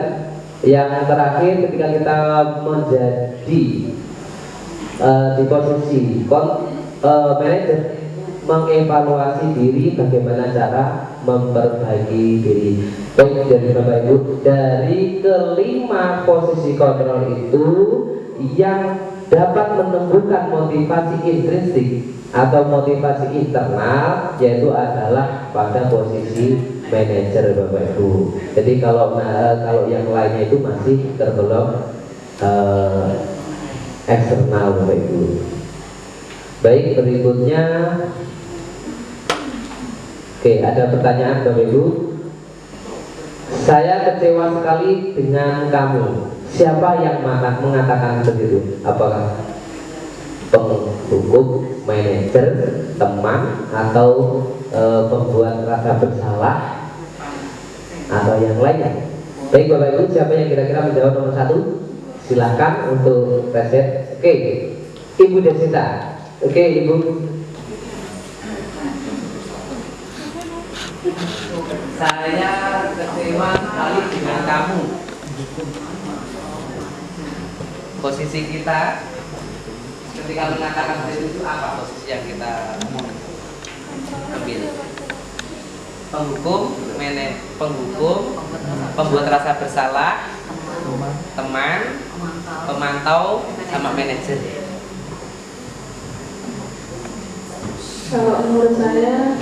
yang terakhir, ketika kita menjadi di posisi manajer, mengevaluasi diri, bagaimana cara memperbaiki diri. Baik dari Bapak Ibu, dari kelima posisi kontrol itu yang dapat menumbuhkan motivasi intrinsik atau motivasi internal, yaitu adalah pada posisi manajer Bapak Ibu. Jadi kalau yang lainnya itu masih tergolong eksternal Bapak Ibu. Baik, berikutnya, oke, ada pertanyaan Bapak Ibu. Saya kecewa sekali dengan kamu. Siapa yang mengatakan seperti itu? Apakah penghukum, manajer, teman, atau pembuat rasa bersalah, atau yang lainnya? Baik Bapak Ibu, siapa yang kira-kira menjawab nomor 1? Silahkan untuk reset. Oke, Ibu Desita. Oke, Ibu. Saya kecewa sekali dengan kamu. Posisi kita ketika mengatakan seperti itu apa posisi yang kita ambil? Penghukum, pembuat rasa bersalah, teman, pemantau, sama manajer. Kalau menurut saya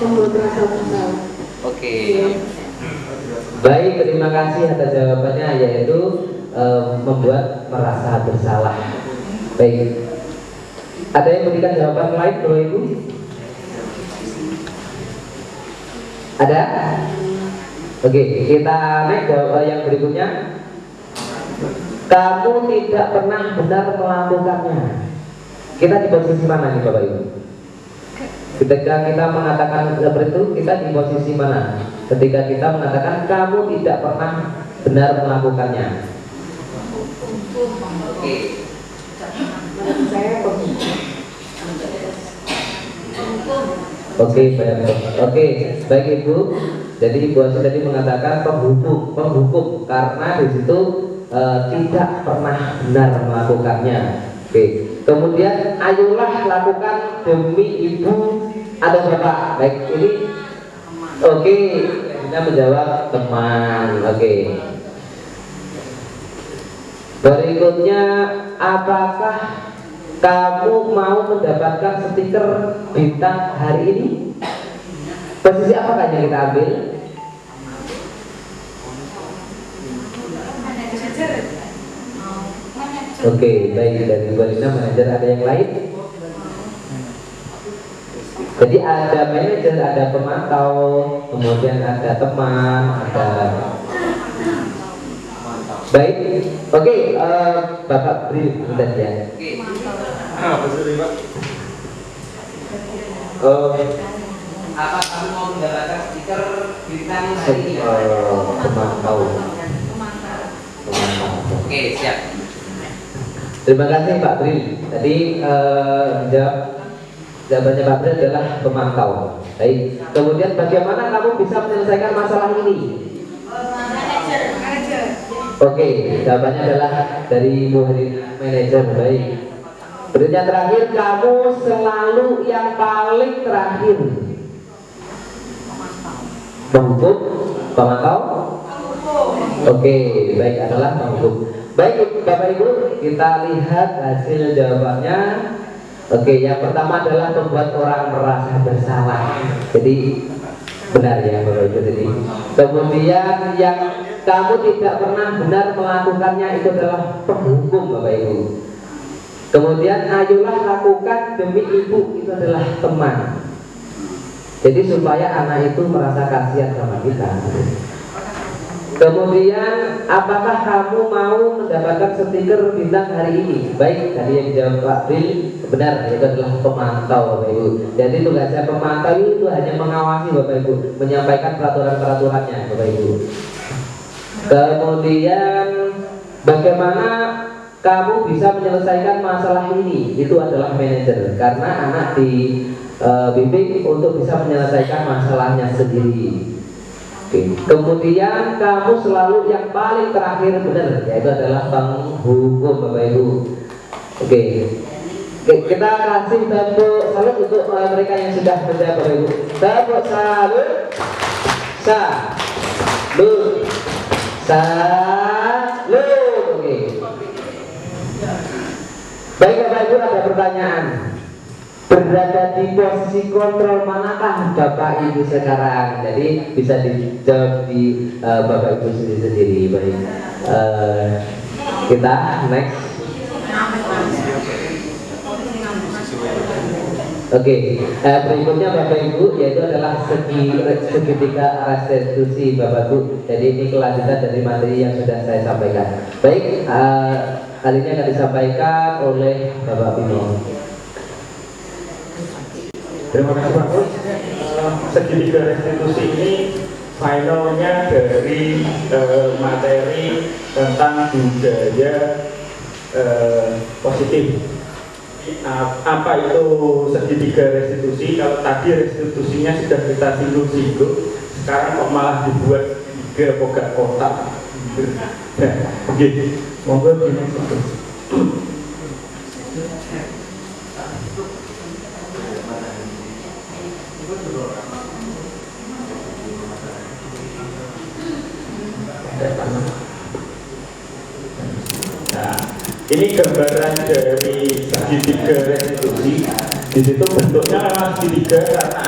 pembuat rasa bersalah. Oke. Baik, terima kasih atas jawabannya, yaitu membuat merasa bersalah. Baik, ada yang memberikan jawaban lain, Bapak Ibu? Ada? Oke, kita next yang berikutnya. Kamu tidak pernah benar melakukannya. Kita di posisi mana nih Bapak Ibu? Ketika kita mengatakan seperti itu, kita di posisi mana? Ketika kita mengatakan kamu tidak pernah benar melakukannya. Oke. Oke, baik Ibu. Jadi Ibu Asy tadi mengatakan penghukum karena di situ tidak pernah benar melakukannya. Oke. Kemudian ayolah lakukan demi ibu atau bapak. Baik, ini oke. Kita menjawab teman. Oke. Berikutnya, apakah kamu mau mendapatkan stiker bintang hari ini? Posisi apakah yang kita ambil? Oke, baik, dari Bu Alina manajer, ada yang lain? Jadi ada manajer, ada pemantau, kemudian ada teman, ada. Baik, oke, Bapak beri bentar ya. Apa kamu mau mendapatkan stiker bintang hari ini? Pemantau. Oke, siap. Terima kasih Pak Bril. Tadi jawabannya Pak Bril adalah pemantau. Baik. Kemudian bagaimana kamu bisa menyelesaikan masalah ini? Manajer. Oke, jawabannya adalah dari Bu Herina, manajer. Baik. Berikutnya terakhir, kamu selalu yang paling terakhir. Penghukum, pemantau. Oke, baik, adalah penghukum. Baik Bapak Ibu, kita lihat hasil jawabannya. Oke, yang pertama adalah membuat orang merasa bersalah. Jadi benar ya Bapak Ibu tadi. Kemudian yang kamu tidak pernah benar melakukannya itu adalah penghukum Bapak Ibu. Kemudian ayolah lakukan demi ibu itu adalah teman. Jadi supaya anak itu merasa kasihan sama kita. Kemudian apakah kamu mau mendapatkan stiker bintang hari ini? Baik, tadi yang dijawab Pak Bril benar, itu adalah pemantau Bapak Ibu. Jadi tugasnya pemantau itu hanya mengawasi Bapak Ibu, menyampaikan peraturan-peraturannya Bapak Ibu. Kemudian bagaimana kamu bisa menyelesaikan masalah ini? Itu adalah manajer, karena anak dibimbing untuk bisa menyelesaikan masalahnya sendiri. Oke. Kemudian kamu selalu yang paling terakhir benar, yaitu adalah penghukum Bapak Ibu. Oke. Kita kasih tepuk salut untuk mereka yang sudah menjawab Bapak Ibu. Tepuk salut. Salut. Oke. Baik Bapak Ibu, ada pertanyaan. Berada di posisi kontrol manakah Bapak Ibu sekarang? Jadi bisa dijawab di Bapak Ibu sendiri-sendiri. Baik. Kita next. Oke, berikutnya Bapak Ibu yaitu adalah segitiga restitusi Bapak Ibu. Jadi ini kelanjutan dari materi yang sudah saya sampaikan. Baik, kali ini akan disampaikan oleh Bapak Bimo. Terima kasih Pak Kus. Segitiga restitusi ini finalnya dari materi tentang budaya positif. Apa itu segitiga restitusi? Kalau tadi restitusinya sudah kita singgung-singgung, sekarang kok malah dibuat tiga pokok kotak. Nah, begitu. Monggo gini. Nah, ini gambaran dari segitiga restitusi. Di situ bentuknya memang segitiga karena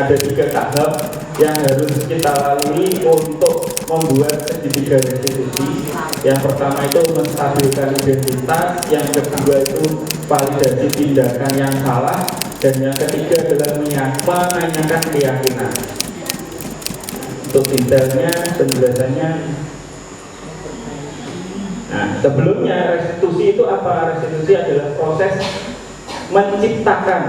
ada tiga tahap yang harus kita lalui untuk membuat segitiga restitusi. Yang pertama itu menstabilkan identitas, yang kedua itu validasi tindakan yang salah, dan yang ketiga adalah menanyakan keyakinan. Untuk detailnya, penjelasannya. Nah, sebelumnya restitusi itu apa? Restitusi adalah proses menciptakan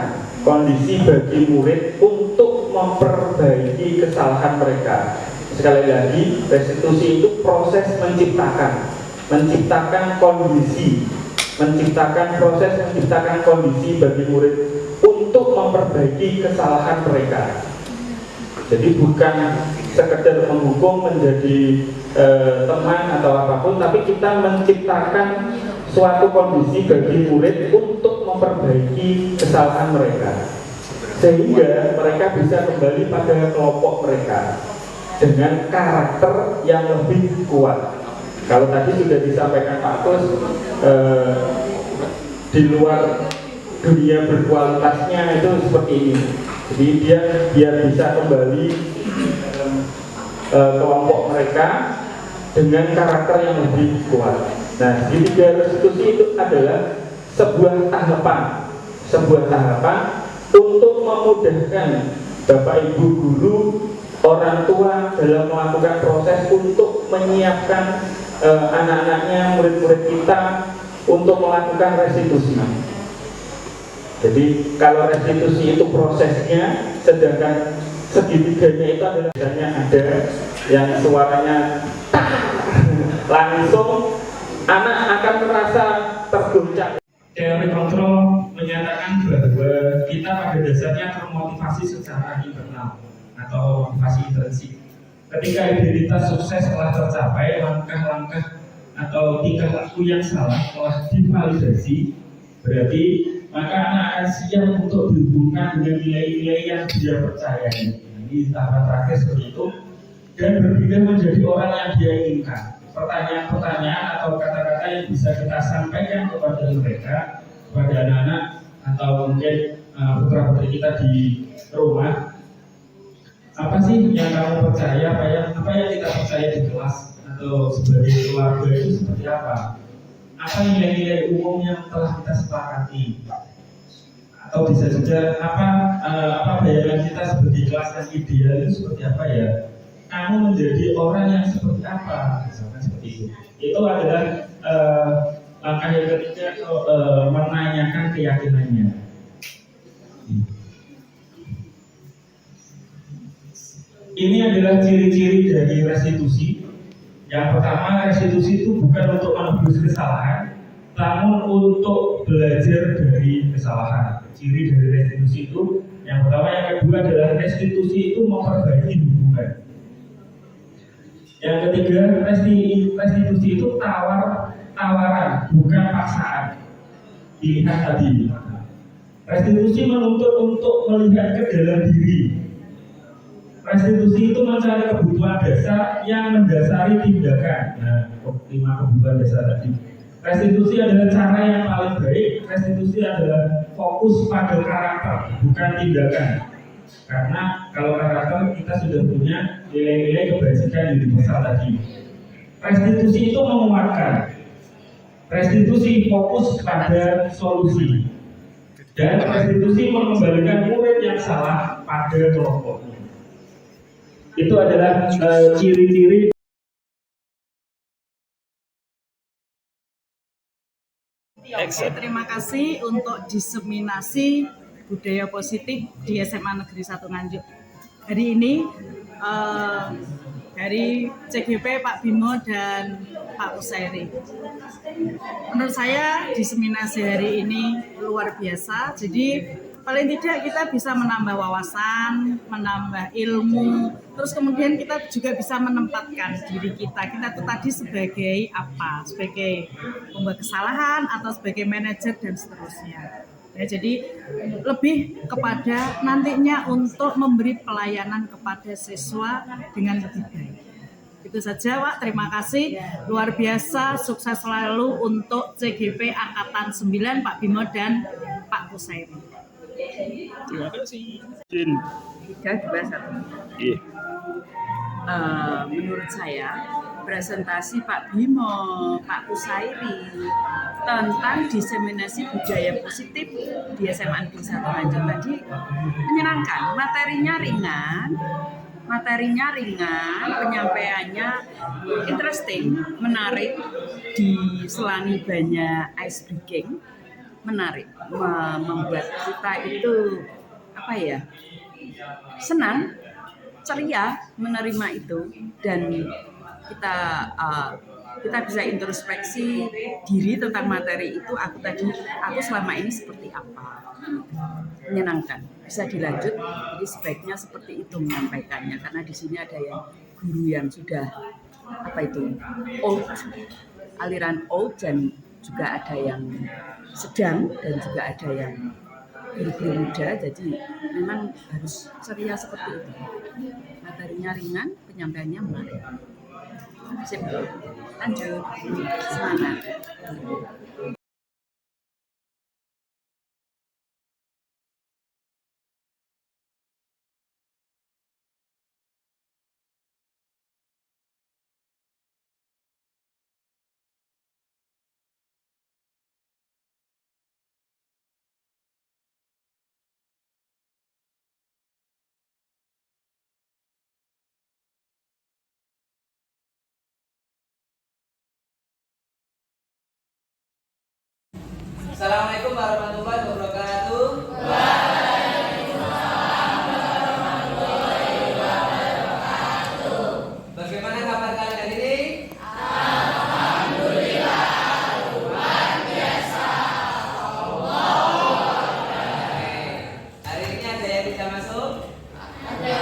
kondisi bagi murid untuk memperbaiki kesalahan mereka. Sekali lagi, restitusi itu proses menciptakan kondisi, menciptakan kondisi bagi murid untuk memperbaiki kesalahan mereka. Jadi bukan sekedar menghukum menjadi teman atau apapun, tapi kita menciptakan suatu kondisi bagi murid untuk memperbaiki kesalahan mereka, sehingga mereka bisa kembali pada kelompok mereka dengan karakter yang lebih kuat. Kalau tadi sudah disampaikan Pak Kus, di luar dunia berkualitasnya itu seperti ini. Jadi dia biar bisa kembali kelompok mereka dengan karakter yang lebih kuat. Nah, segitiga restitusi itu adalah sebuah tahapan untuk memudahkan Bapak Ibu guru, orang tua dalam melakukan proses untuk menyiapkan anak-anaknya, murid-murid kita untuk melakukan restitusi. Jadi kalau restitusi itu prosesnya, sedangkan segitiganya itu adalah biasanya ada yang suaranya langsung anak akan merasa terguncang. Teori kontrol menyatakan bahwa kita pada dasarnya termotivasi secara internal atau motivasi intrinsik. Ketika identitas sukses telah tercapai, langkah-langkah atau tingkah laku yang salah telah divalidasi, berarti maka anak akan siap untuk dihubungkan dengan nilai-nilai yang dia percayai. Ini tahap terakhir seperti itu, dan berpikir menjadi orang yang dia inginkan. Pertanyaan-pertanyaan atau kata-kata yang bisa kita sampaikan kepada mereka, kepada anak-anak atau mungkin putra-putri kita di rumah. Apa sih yang kamu percaya? Apa yang kita percaya di kelas atau sebagai keluarga itu seperti apa? Apa nilai-nilai umum yang telah kita sepakati? Atau bisa juga apa bayangan kita sebagai kelas yang ideal itu seperti apa ya? Kamu menjadi orang yang seperti apa? Misalkan seperti itu. Itu adalah langkah yang ketiga, menanyakan keyakinannya. Ini adalah ciri-ciri dari restitusi. Yang pertama, restitusi itu bukan untuk menebus kesalahan, namun untuk belajar dari kesalahan. Ciri dari restitusi itu yang pertama, yang kedua adalah restitusi itu memperbaiki hubungan. Yang ketiga, restitusi itu tawaran, bukan paksaan. Dilihat tadi, restitusi menuntut untuk melihat ke dalam diri. Restitusi itu mencari kebutuhan dasar yang mendasari tindakan. Nah, 5 kebutuhan dasar tadi. Restitusi adalah cara yang paling baik. Restitusi adalah fokus pada karakter, bukan tindakan. Karena kalau karakter kita sudah punya nilai-nilai kebajikan yang universal tadi. Restitusi itu menguatkan. Restitusi fokus pada solusi. Dan restitusi mengembalikan murid yang salah pada kelompoknya. Itu adalah ciri-ciri. Terima kasih untuk diseminasi budaya positif di SMA Negeri 1 Nganjuk. Hari ini dari CGP Pak Bimo dan Pak Kusairi. Menurut saya diseminasi hari ini luar biasa. Jadi paling tidak kita bisa menambah wawasan, menambah ilmu, terus kemudian kita juga bisa menempatkan diri kita tuh tadi sebagai apa, sebagai pembuat kesalahan atau sebagai manajer dan seterusnya. Ya, jadi lebih kepada nantinya untuk memberi pelayanan kepada siswa dengan lebih baik. Itu saja Pak, terima kasih. Luar biasa, sukses selalu untuk CGP Angkatan 9 Pak Bimo dan Pak Kusairi. Terima kasih. 321. Iya. Menurut saya presentasi Pak Bimo, Pak Kusairi tentang diseminasi budaya positif di SMA Negeri 1 Nganjuk tadi menyenangkan. Materinya ringan, penyampaiannya interesting, menarik, diselani banyak ice breaking, menarik, membuat kita itu senang, ceria menerima itu, dan kita bisa introspeksi diri tentang materi itu. Aku selama ini seperti apa, menyenangkan, bisa dilanjut. Jadi sebaiknya seperti itu menyampaikannya, karena di sini ada yang guru yang sudah old, aliran old, dan juga ada yang sedang, dan juga ada yang guru-guru muda. Jadi memang harus ceria seperti itu. Materinya ringan, penyampaiannya menarik. Sip, lanjut, semangat. Assalamualaikum warahmatullahi wabarakatuh. Bagaimana kabar kalian hari ini? Alhamdulillah, luar biasa. Hari ini ada yang tidak masuk? Ada.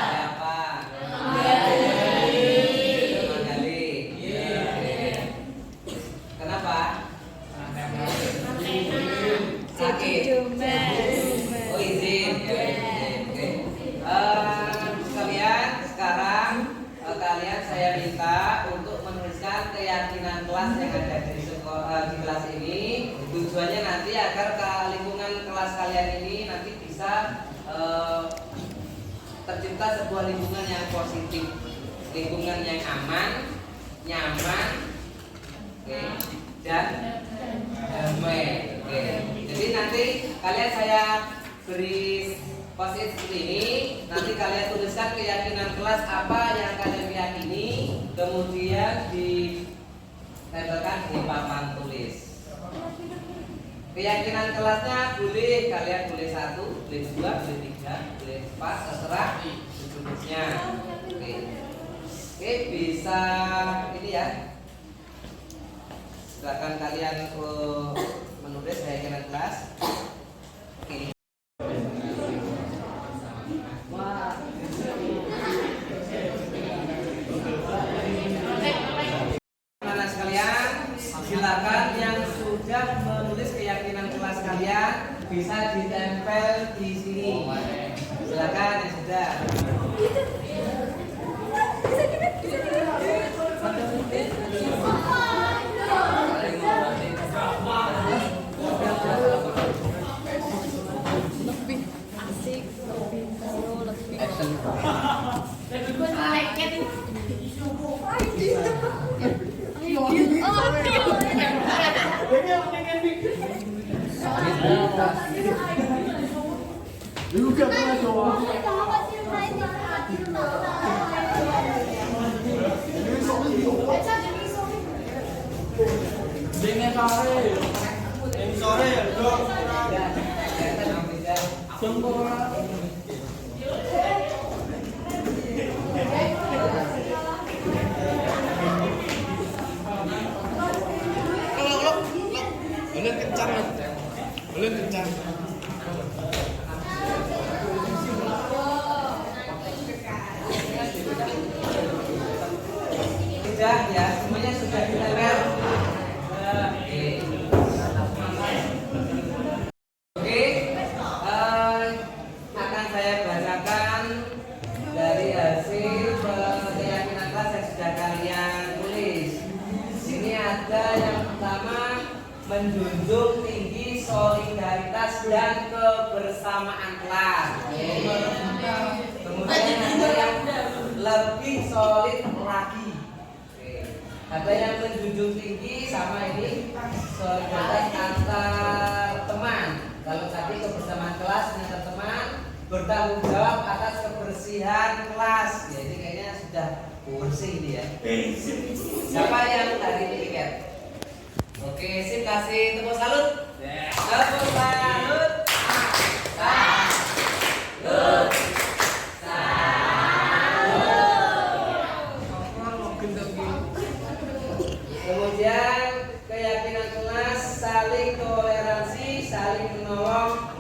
Siapa? Gali. Kenapa? Sakit. Oh, izin. Oke. Sekalian, sekarang kalian saya minta untuk menuliskan keyakinan kelas yang ada di kelas ini. Tujuannya nanti agar ke lingkungan kelas kalian ini nanti bisa tercipta sebuah lingkungan yang positif, lingkungan yang aman, nyaman, dan damai. Jadi nanti kalian saya beri post-it seperti ini. Nanti kalian tuliskan keyakinan kelas apa yang kalian yakini, kemudian ditempelkan di papan tulis. Keyakinan kelasnya kalian boleh 1, boleh 2, boleh 3, boleh 4, terserah seterusnya. Oke, bisa ini ya. Silakan kalian menulis keyakinan kelas. Oke. Anak sekalian, silakan yang sudah menulis keyakinan kelas kalian bisa ditempel di sini. Silakan yang sudah. Sudah ya, semuanya sudah didengar. Oke, akan saya bacakan dari hasil keyakinan kelas yang sudah kalian tulis. Sini ada yang pertama, menjunjung tinggi solidaritas dan kebersamaan kelas. Kemudian ada yang lebih solid lagi. Ada yang menjunjung tinggi sama ini solidaritas antar teman. Kalau tadi kebersamaan kelas antar teman, bertanggung jawab atas kebersihan kelas. Jadi kayaknya sudah bersih ini ya. Siapa yang hari ini tiket? Oke, sip, kasih tepuk salut. Tepuk salut. Salut. Kemudian keyakinan kelas saling toleransi, saling menolong,